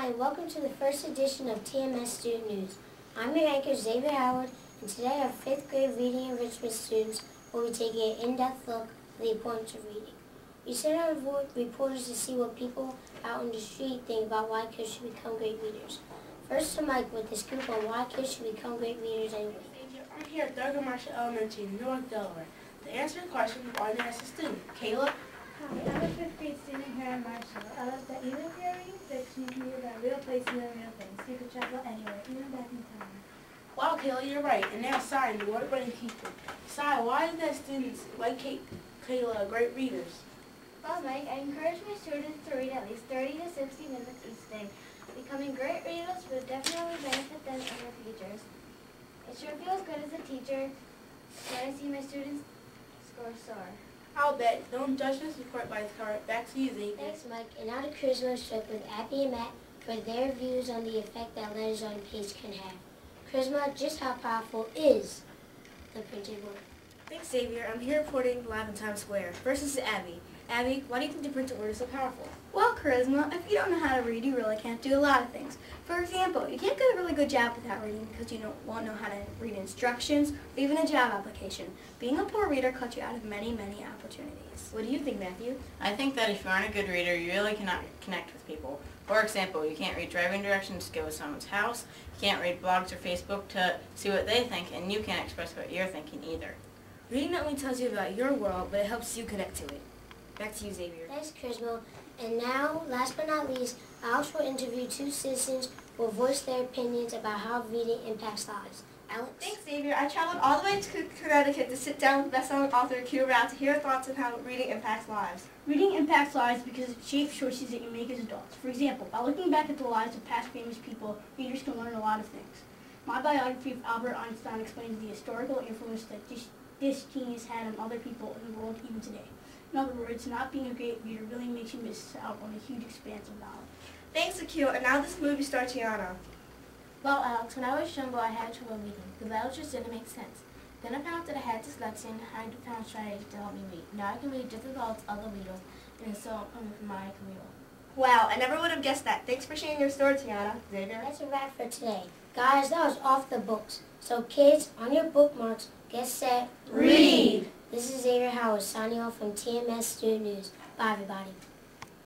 Hi, and welcome to the first edition of TMS Student News. I'm your anchor, Xavier Howard, and today our 5th grade reading enrichment students will be taking an in-depth look at the importance of reading. We sent our reporters to see what people out in the street think about why kids should become great readers. First to Mike with the scoop on why kids should become great readers anyway. I'm here at Thurgood Marshall Elementary in Newark, Delaware, to answer a question from our next student, Kayla. Hi, I'm a 5th grade student here at Marshall. I love that even if you're reading fiction, you can read about real places and real things. You can travel anywhere, even back in time. Wow, Kayla, you're right. And now, Sai, the water brain teacher. Sai, why is that students like Kayla great readers? Well, Mike, I encourage my students to read at least 30 to 60 minutes each day. Becoming great readers will definitely benefit them in their futures. It sure feels good as a teacher when I see my students score soar. I'll bet. Don't judge this report by its cover. Back to you, Xavier. Thanks, Mike. And now the Charisma Strip with Abby and Matt for their views on the effect that letters on page can have. Charisma, just how powerful is the printed word? Thanks, Xavier. I'm here reporting live in Times Square. First is Abby. Abby, why do you think the printed word is so powerful? Well, Charisma, if you don't know how to read, you really can't do a lot of things. For example, you can't get a really good job without reading because you won't know how to read instructions or even a job application. Being a poor reader cuts you out of many, many opportunities. What do you think, Matthew? I think that if you aren't a good reader, you really cannot connect with people. For example, you can't read driving directions to go to someone's house, you can't read blogs or Facebook to see what they think, and you can't express what you're thinking either. Reading not only tells you about your world, but it helps you connect to it. Back to you, Xavier. Thanks, Charisma. And now, last but not least, Alex will interview 2 citizens who will voice their opinions about how reading impacts lives. Alex? Thanks, Xavier. I traveled all the way to Connecticut to sit down with best-selling author Q Rao to hear her thoughts on how reading impacts lives. Reading impacts lives because it shapes choices that you make as adults. For example, by looking back at the lives of past famous people, readers can learn a lot of things. My biography of Albert Einstein explains the historical influence that this genius had on other people in the world even today. In other words, not being a great reader really makes you miss out on a huge expanse of knowledge. Thanks, Q. And now this movie star Tiana. Well, Alex, when I was younger, I had trouble reading. The letters just didn't make sense. Then I found that I had dyslexia and I found strategies to help me read. Now I can read just as well as other readers, and it's so important for my career. Wow, I never would have guessed that. Thanks for sharing your story, Tiana. Xavier? That's a wrap for today. Guys, that was off the books. So kids, on your bookmarks, get set, Read! This is Xavier Howard signing off from TMS Student News. Bye, everybody.